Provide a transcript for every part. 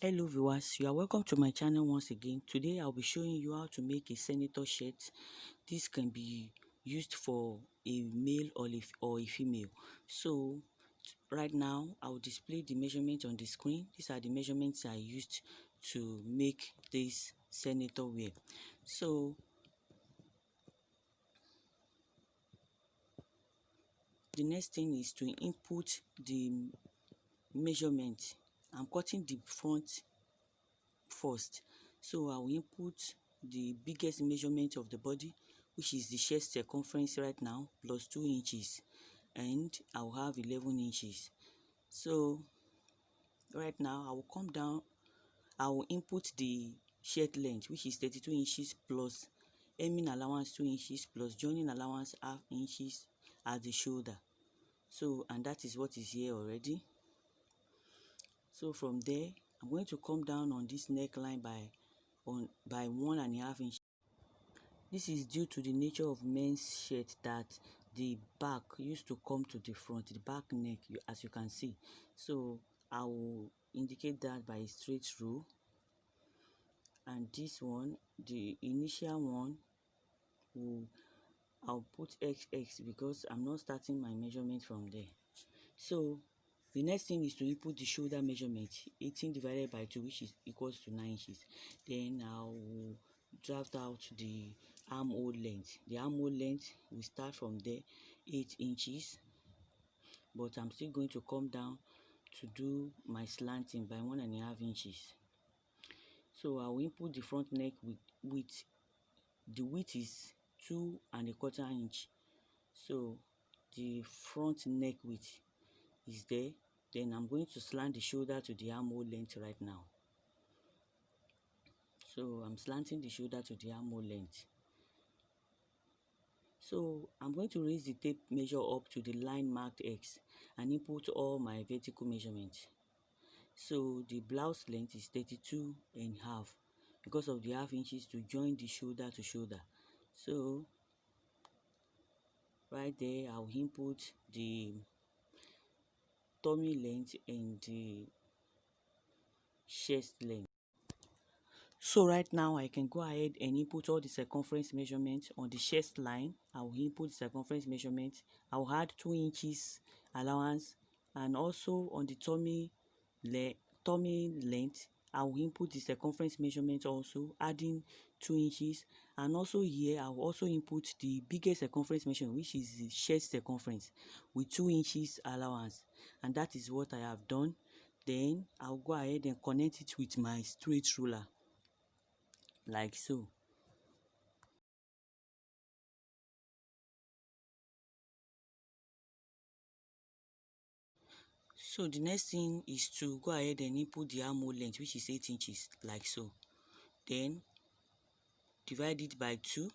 Hello viewers, you are welcome to my channel once again. Today I'll be showing you how to make a senator shirt. This can be used for a male or a female. So right now I'll display the measurement on the screen. These are the measurements I used to make this senator wear. So the next thing is to input the measurement. I'm cutting the front first, so I will input the biggest measurement of the body, which is the chest circumference right now, plus 2 inches, and I will have 11 inches. So right now I will come down, I will input the shirt length, which is 32 inches plus hemming allowance 2 inches plus joining allowance half inches at the shoulder. So, and that is what is here already. So from there I'm going to come down on this neckline by 1.5 inches. This is due to the nature of men's shirt that the back used to come to the front, the back neck, as you can see. So I will indicate that by a straight rule, and this one, the initial one, I'll put XX because I'm not starting my measurement from there. So the next thing is to input the shoulder measurement, 18 divided by 2, which is equals to 9 inches. Then I'll draft out the armhole length. The armhole length, we start from there, 8 inches, but I'm still going to come down to do my slanting by 1.5 inches. So I will input the front neck with the width is 2.25 inch. So the front neck width is there. Then I'm going to slant the shoulder to the armhole length right now. So I'm slanting the shoulder to the armhole length. So I'm going to raise the tape measure up to the line marked X and input all my vertical measurements. So the blouse length is 32.5 because of the half inches to join the shoulder to shoulder. So right there I'll input the tummy length and the chest length. So right now I can go ahead and input all the circumference measurements. On the chest line, I will input the circumference measurement. I will add 2 inches allowance, and also on the tummy length, I will input the circumference measurement also, adding 2 inches. And also here I will also input the biggest circumference measurement, which is the chest circumference, with 2 inches allowance. And that is what I have done. Then I'll go ahead and connect it with my straight ruler, like so. So the next thing is to go ahead and input the armhole length, which is 8 inches, like so. Then divide it by 2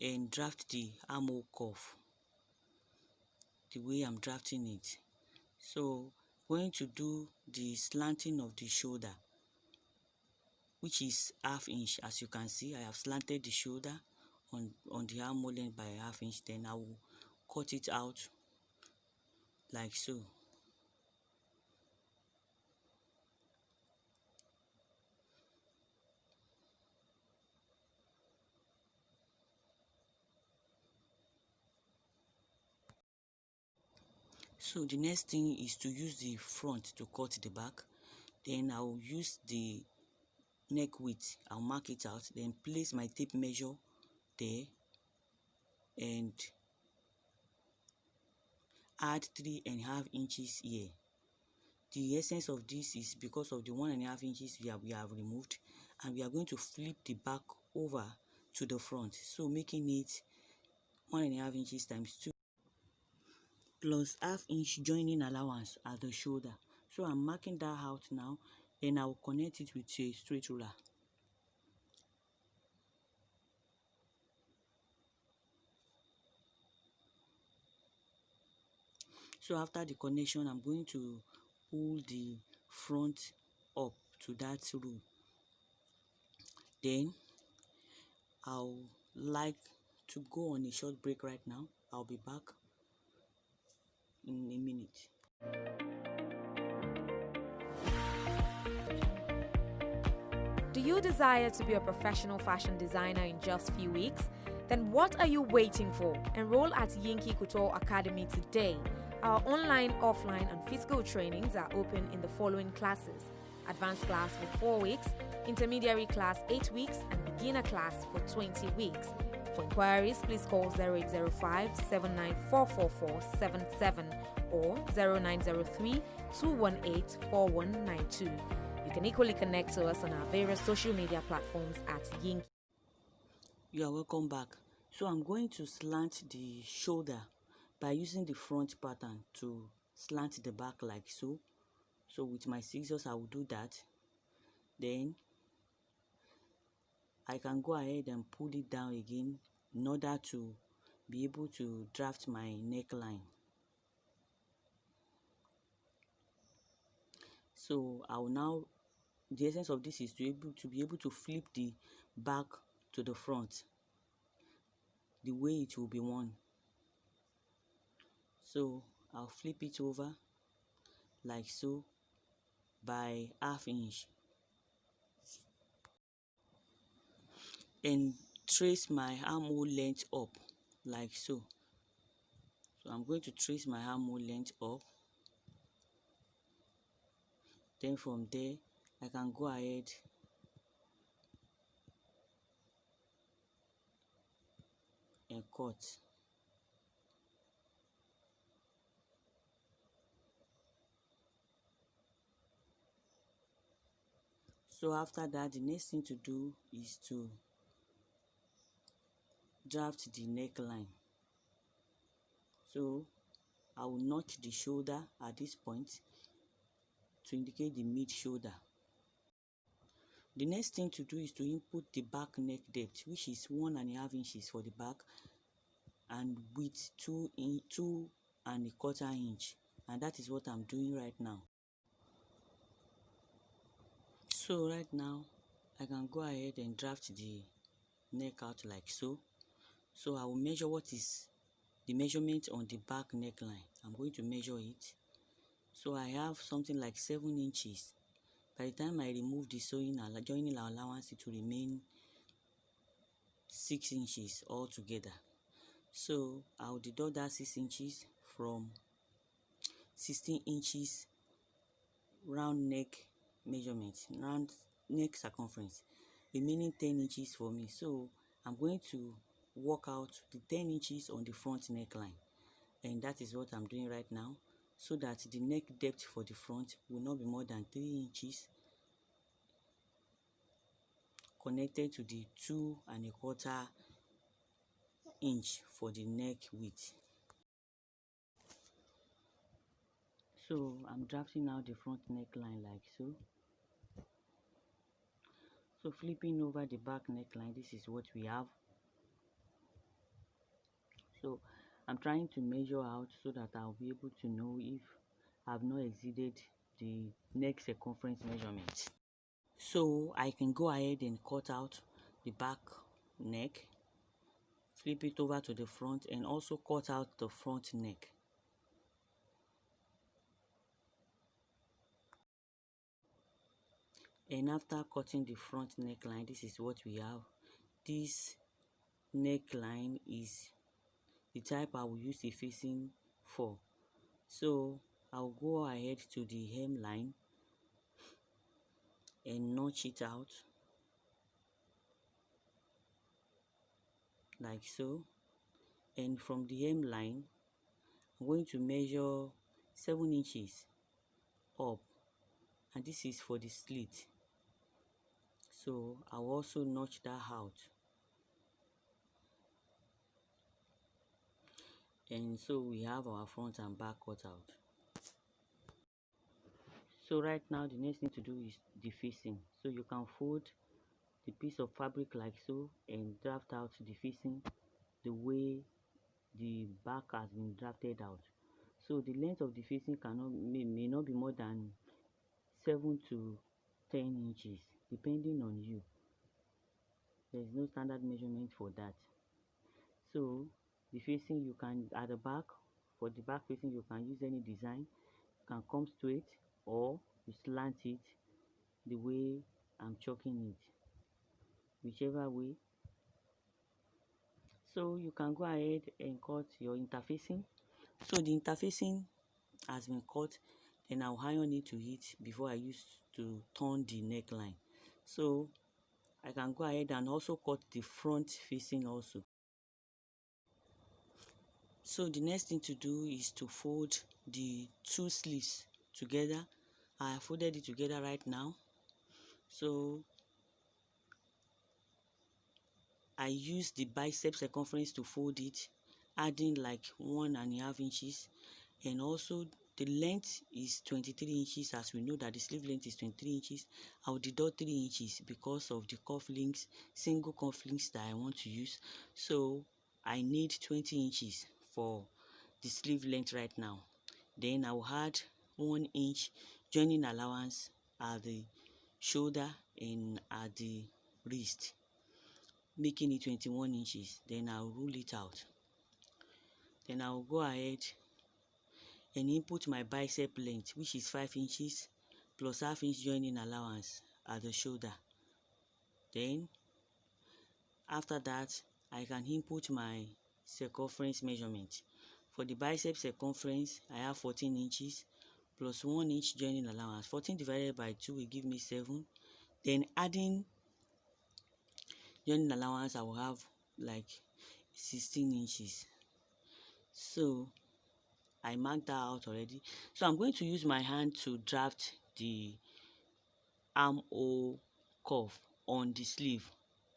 and draft the armhole curve the way I'm drafting it. So going to do the slanting of the shoulder, which is half inch. As you can see, I have slanted the shoulder on the armhole length by half inch. Then I will cut it out like so. So the next thing is to use the front to cut the back. Then I will use the neck width, I'll mark it out, then place my tape measure there and add 3.5 inches here. The essence of this is because of the 1.5 inches we have removed, and we are going to flip the back over to the front, so making it 1.5 inches times 2 plus half inch joining allowance at the shoulder. So I'm marking that out now. Then I will connect it with a straight ruler. So after the connection, I'm going to pull the front up to that rule. Then I'll like to go on a short break right now. I'll be back in a minute. you desire to be a professional fashion designer in just few weeks? Then what are you waiting for? Enroll at Yinki Couture Academy today. Our online, offline, and physical trainings are open in the following classes: advanced class for 4 weeks, intermediary class 8 weeks, and beginner class for 20 weeks. For inquiries, please call 0805 794477 or 0903 218 4192. You can equally connect to us on our various social media platforms at Yinki. You are welcome back. So I'm going to slant the shoulder by using the front pattern to slant the back like so. So with my scissors I will do that. Then I can go ahead and pull it down again in order to be able to draft my neckline. So I will now, the essence of this is to be able to flip the back to the front the way it will be worn. So I'll flip it over like so by ½ inch and trace my armhole length up like so. So I'm going to trace my armhole length up. Then from there I can go ahead and cut. So after that, the next thing to do is to draft the neckline. So I will notch the shoulder at this point to indicate the mid shoulder. The next thing to do is to input the back neck depth, which is 1½ inches for the back and width 2¼ inch, and that is what I'm doing right now. So right now I can go ahead and draft the neck out like so. So I will measure what is the measurement on the back neckline. I'm going to measure it. So I have something like 7 inches. By the time I remove the joining allowance, it will remain 6 inches altogether. So I'll deduct that 6 inches from 16 inches round neck measurement, round neck circumference, remaining 10 inches for me. So I'm going to work out the 10 inches on the front neckline, and that is what I'm doing right now, so that the neck depth for the front will not be more than 3 inches connected to the 2¼ inch for the neck width. So I'm drafting out the front neckline like so. So flipping over the back neckline, this is what we have. So I'm trying to measure out so that I'll be able to know if I've not exceeded the neck circumference measurement. So I can go ahead and cut out the back neck, flip it over to the front, and also cut out the front neck. And after cutting the front neckline, this is what we have. This neckline is the type I will use the facing for. So I'll go ahead to the hemline and notch it out like so. And from the hemline, I'm going to measure 7 inches up, and this is for the slit. So I'll also notch that out. And so we have our front and back cut out. So right now the next thing to do is the facing. So you can fold the piece of fabric like so and draft out the facing the way the back has been drafted out. So the length of the facing may not be more than 7 to 10 inches depending on you. There is no standard measurement for that. So the facing, you can, at the back, for the back facing, you can use any design. You can come straight or you slant it the way I'm chalking it. whichever way. So you can go ahead and cut your interfacing. So the interfacing has been cut, then I'll iron it to it before I use to turn the neckline. So I can go ahead and also cut the front facing also. So the next thing to do is to fold the two sleeves together. I have folded it together right now. So I use the bicep circumference to fold it, adding like 1.5 inches, and also the length is 23 inches. As we know that the sleeve length is 23 inches, I'll deduct 3 inches because of the cuff links, single cuff links that I want to use. So I need 20 inches for the sleeve length right now. Then I'll add 1 inch joining allowance at the shoulder and at the wrist, making it 21 inches. Then I'll rule it out. Then I'll go ahead and input my bicep length, which is 5 inches plus half inch joining allowance at the shoulder. Then after that, I can input my circumference measurement. For the bicep circumference, I have 14 inches plus 1 inch joining allowance. 14 divided by 2 will give me 7. Then adding joining allowance, I will have like 16 inches. So I marked that out already. So I'm going to use my hand to draft the armhole curve on the sleeve,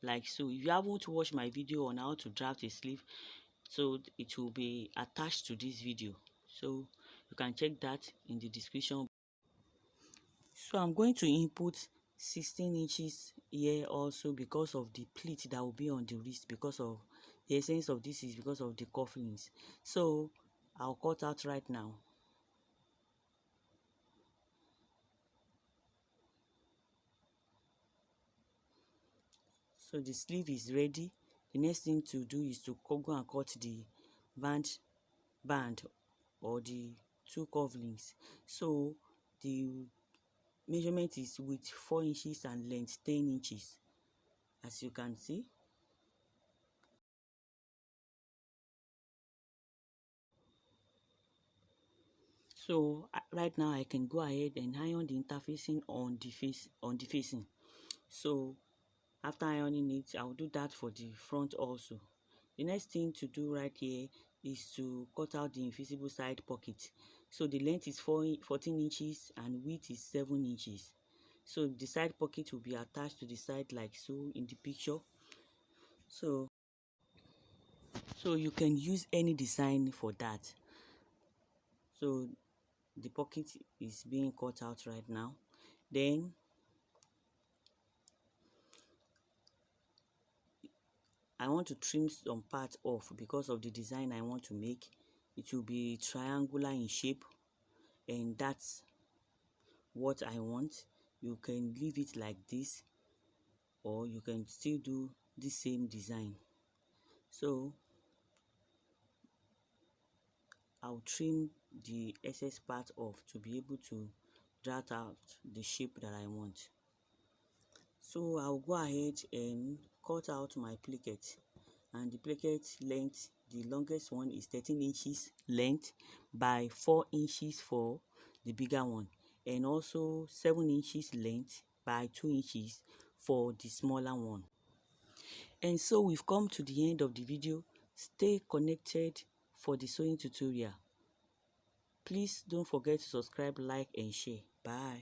like so. If you haven't watched my video on how to draft a sleeve, so it will be attached to this video, so you can check that in the description. So I'm going to input 16 inches here also because of the pleat that will be on the wrist, because of the essence of this is because of the cufflinks. So I'll cut out right now. So the sleeve is ready. The next thing to do is to go and cut the band or the two cufflinks. So the measurement is width 4 inches and length 10 inches, as you can see. So right now I can go ahead and iron the interfacing on the facing. So after ironing it, I'll do that for the front also. The next thing to do right here is to cut out the invisible side pocket. So the length is 14 inches and width is 7 inches. So the side pocket will be attached to the side like so in the picture. So you can use any design for that. So the pocket is being cut out right now. Then I want to trim some parts off because of the design I want to make. It will be triangular in shape, and that's what I want. You can leave it like this, or you can still do the same design. So I'll trim the excess part off to be able to draft out the shape that I want. So I'll go ahead and cut out my placket, and the placket length, the longest one is 13 inches length by 4 inches for the bigger one, and also 7 inches length by 2 inches for the smaller one. And so we've come to the end of the video. Stay connected for the sewing tutorial. Please don't forget to subscribe, like and share. Bye.